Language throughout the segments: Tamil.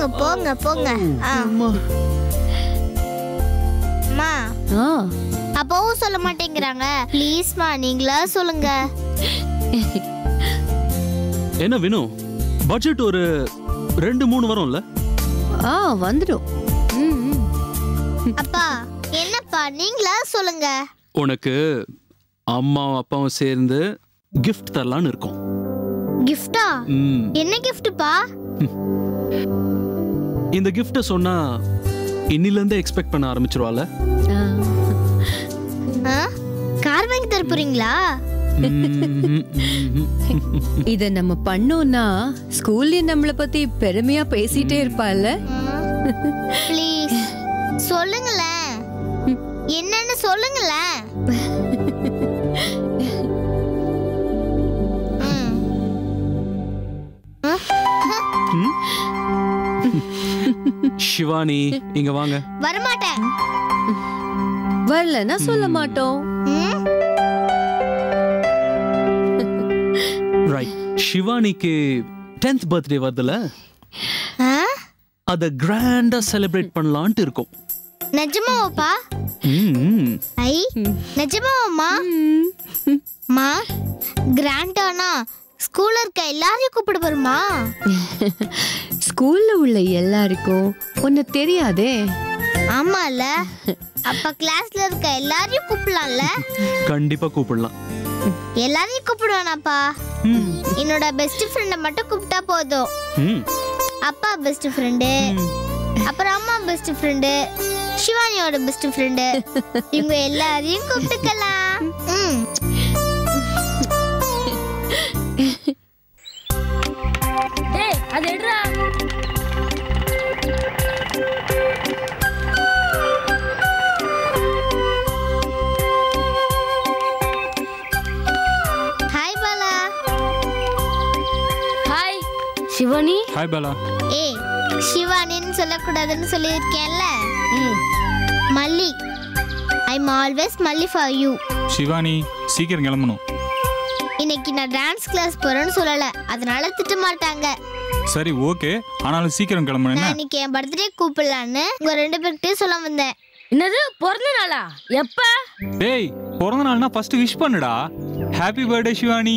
போங்க போங்க போங்க. அம்மா அப்பவும் சொல்ல மாட்டேங்கிறாங்க. ப்ளீஸ்மா நீங்களா சொல்லுங்க. என்ன வினு, பட்ஜெட் ஒரு 2-3 வரும்ல? வந்துடும். அப்பா என்னப்பா நீங்களா சொல்லுங்க. உனக்கு அம்மாவும் அப்பாவும் சேர்ந்து கிஃப்ட் தரலான்னு இருக்கோம். கிஃப்டா? என்ன கிஃப்ட்ப்பா? இந்த கிஃப்ட சொன்னா இன்னில இருந்தே எக்ஸ்பெக்ட் பண்ண ஆரம்பிச்சிருவால. கார் வாங்கி தர போறீங்களா? இத நம்ம பண்ணோம்னா ஸ்கூல்ல நம்மள பத்தி பெருமையா பேசிட்டே இருப்பால. ப்ளீஸ் சொல்லுங்களேன், என்னன்னு சொல்லுங்களேன். சிவானி இங்க வாங்க. வரமாட்டேன். வரலன்னா சொல்ல மாட்டோம். ரைட். சிவானிக்கு 10th பர்த்டே வருதுல, அத கிராண்டா செலிப்ரேட் பண்ணலாம்னு இருக்கோம். நிஜமாவாப்பா? ஐ நிஜமாவாமா? மா கிராண்டானா ஸ்கூல்ல இருக்க எல்லாரையும் கூப்பிட வருமா? ஸ்கூல்ல உள்ள எல்லாருக்கும் ஒன்னு தெரியாதே. ஆமால, அப்ப கிளாஸ்ல இருக்க எல்லாரையும் கூப்பிடலாம்ல? கண்டிப்பா கூப்பிடலாம். எல்லாரையும் கூப்பிடுவானாப்பா? என்னோட பெஸ்ட் ஃப்ரெண்ட மட்டும் கூப்பிட்டா போதும். அப்பா பெஸ்ட் ஃப்ரெண்டு, அப்புறம் அம்மா பெஸ்ட் ஃப்ரெண்டு, சிவானியோட பெஸ்ட் ஃப்ரெண்டு, இவங்க எல்லாரையும் கூப்பிட்டுக்கலாம். டேய் அது எடுடா. Hi Bala. Hi Shivani. Hi Bala. ஏய் சிவானின்னு சொல்லக்கூடாதுன்னு சொல்லியிருக்கேன்ல. மல்லி. I'm always மல்லி for you. சிவானி சீக்கிரம் கிளம்பணும். இன்னைக்கு நான் டான்ஸ் கிளாஸ் போறேன்னு சொல்லல, அதனால திட்ட மாட்டாங்க. சரி ஓகே, ஆனாலும் சீக்கிரம் கிளம்பணும். நான் இன்னைக்கு என் பர்த்டே கூப்பிடலான்னு உங்க 2 பேர்கிட்டயும் சொல்ல வந்தேன். என்னது பிறந்த நாளா? எப்ப? டேய் பிறந்த நாள்னா ஃபர்ஸ்ட் விஷ் பண்ணுடா. Happy birthday Shivani.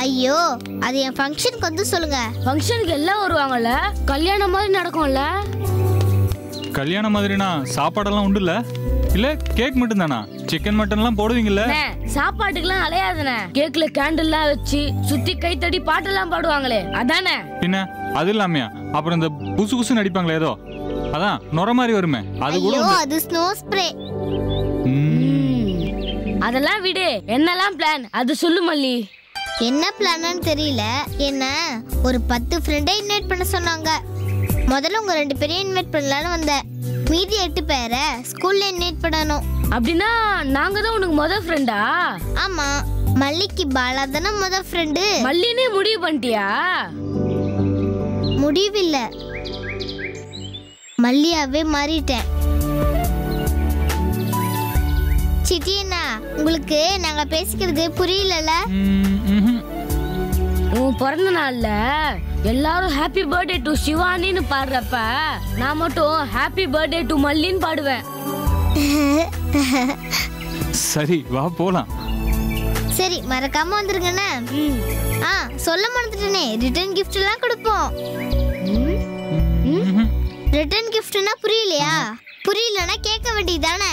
ஐயோ அது என் ஃபங்க்ஷனுக்கு வந்து சொல்லுங்க. ஃபங்க்ஷனுக்கு எல்லாம் வருவாங்கல்ல, கல்யாணம் மாதிரி நடக்கும்ல. கல்யாணம் மாதிரினா சாப்பாடெல்லாம் உண்டுல்ல? இல்ல கேக் மட்டும் தானா? சிக்கன் மட்டன்லாம் போடுவீங்கல்ல? சாப்பாட்டுக்கெல்லாம் அலையாதனே. கேக்ல கேண்டில்லாம் வச்சு சுத்தி கைத்தடி பாட்டெல்லாம் பாடுவாங்களே அதானே? பின்ன அது இல்லாமையா? அப்புறம் இந்த புசு புசு நடிப்பாங்களே ஏதோ, அதான் நொர மாதிரி வருமே அது கூட. ஐயோ அது ஸ்னோ ஸ்ப்ரே. அதெல்லாம் விடு, என்னெல்லாம் பிளான் அது சொல்லு மல்லி. என்ன பிளான்னு தெரியல. என்ன ஒரு 10 ஃப்ரெண்டை இன்வைட் பண்ண சொன்னாங்க. முதல்ல உங்க 2 பேரையும் இன்வைட் பண்ணலான்னு வந்தேன். மீதி 8 பேரை ஸ்கூல்ல இன்வைட் பண்ணணும். அப்படின்னா நாங்க தான் உனக்கு முதல் ஃப்ரெண்டா? ஆமா, மல்லிக்கு பாலா தானே முதல் ஃப்ரெண்டு. மல்லினே முடிவு பண்ணிட்டியா? முடிவில்ல, மல்லியாவே மாறிட்டேன். சிட்டினா உங்களுக்கு நாங்க பேசிக்கிறது புரியலல? உன் பிறந்த நாள்ல எல்லாரும் ஹாப்பி பர்த்டே டு சிவானின்னு பாடுறப்ப நான் மட்டும் ஹாப்பி பர்த்டே டு மல்லின்னு பாடுவேன். சரி வா போலாம். சரி மறக்காம வந்துருங்கண்ணே. சொல்ல மறந்துட்டேனே, ரிட்டர்ன் கிஃப்ட் எல்லாம் கொடுப்போம். ரிட்டர்ன் கிஃப்ட்னா புரியலையா? புரியலன்னா கேட்க வேண்டியதானே.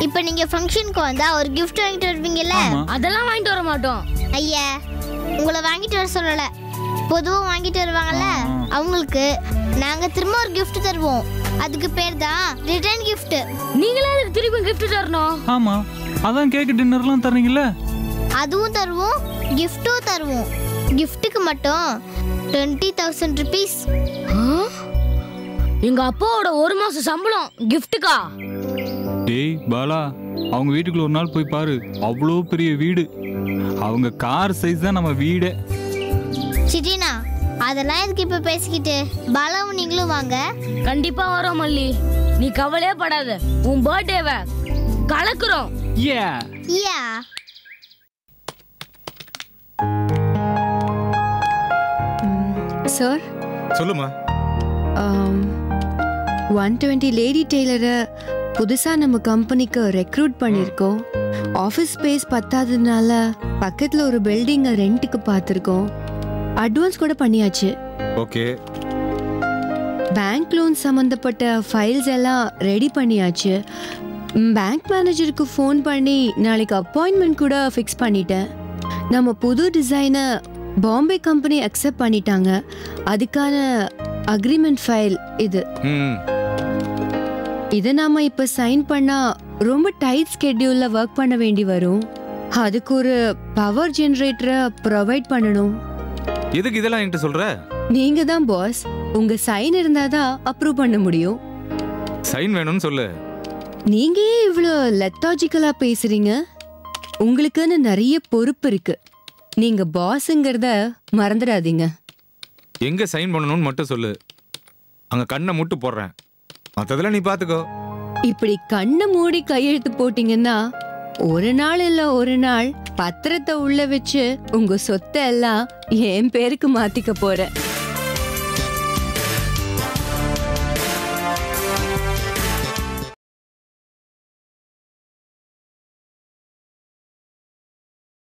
இப்ப நீங்க ஃபங்க்ஷனுக்கு வந்தா ஒரு கிஃப்ட் வாங்கிட்டு வருவீங்கல்ல? அதெல்லாம் வாங்கிட்டு வர மாட்டோம். ஐயா உங்களை வாங்கிட்டு வர சொல்லல, பொதுவா வாங்கிட்டு வருவாங்கல்ல அவங்களுக்கு நாங்க திரும்ப ஒரு gift தருவோம். அதுக்கு பேர் தான் ரிட்டர்ன் gift. நீங்களே அதுக்கு திரும்ப gift தரணும்? ஆமா, அதான் கேக் டின்னர்லாம் தரீங்கல்ல? அதுவும் தருவோம், கிஃப்ட்டும் தருவோம். கிஃப்ட்டுக்கு மட்டும் 20,000 rupees. எங்க அப்பாவோட 1 மாசம் சம்பளம் கிஃப்ட்டுக்கா? டேய் பாலா, அவங்க வீட்டுக்குள்ள ஒரு நாள் போய் பாரு, அவ்வளோ பெரிய வீடு. அவங்க கார் சைஸ் தான் நம்ம வீடே. சிட்டினா அதெல்லாம் எதுக்கு இப்ப பேசிக்கிட்டு? பாலாவும் நீங்களும் வாங்க. கண்டிப்பா வரோம் மல்லி, நீ கவலையே படாத. உன் பர்த்டேவை கலக்குறோம். யா சார் சொல்லுமா. 120 லேடி டெய்லரை புதுசா நம்ம கம்பெனிக்கு ரெக்ரூட் பண்ணிருக்கோம். ஆஃபீஸ் ஸ்பேஸ் பத்தாததுனால பக்கத்துல ஒரு பில்டிங்கை ரெண்ட்டுக்கு பார்த்துருக்கோம். அட்வான்ஸ் கூட பண்ணியாச்சு. ஓகே. பேங்க் லோன் சம்பந்தப்பட்ட ஃபைல்ஸ் எல்லாம் ரெடி பண்ணியாச்சு. பேங்க் மேனேஜருக்கு ஃபோன் பண்ணி நாளைக்கு அப்பாயின்மெண்ட் கூட ஃபிக்ஸ் பண்ணிட்டேன். நம்ம புது டிசைனை பாம்பே கம்பெனி அக்செப்ட் பண்ணிட்டாங்க. அதுக்கான அக்ரிமெண்ட் ஃபைல் இது. இதை நாம இப்ப சைன் பண்ணா ரொம்ப டைட் ஸ்கெட்யூல்ல ஒர்க் பண்ண வேண்டி வரும். அதுக்கு ஒரு பவர் ஜெனரேட்டரை ப்ரொவைட் பண்ணணும். எதுக்கு இதெல்லாம் என்கிட்ட சொல்ற? நீங்க தான் பாஸ். உங்க சைன் இருந்தாதான் அப்ரூவ் பண்ண முடியும். சைன் வேணும்னு சொல்லு. நீங்க ஏன் இவ்வளோ லெத்தாஜிக்கலா பேசுறீங்க? உங்களுக்குன்னு நிறைய பொறுப்பு இருக்கு. நீங்க பாஸ்ங்கிறத மறந்துடாதீங்க. எங்க சைன் பண்ணணும்னு மட்டும் சொல்லு. அங்க கண்ணை மூட்டு போடுறேன். மத்ததெல்லாம் நீ பாத்துக்கோ. இப்படி கண்ணை மூடி கையெழுத்து போட்டீங்கன்னா ஒரு நாள் இல்ல ஒரு நாள் பத்திரத்தை உள்ள வச்சு உங்க சொத்தை எல்லாம் என் பேருக்கு மாத்திக்க போறேன்.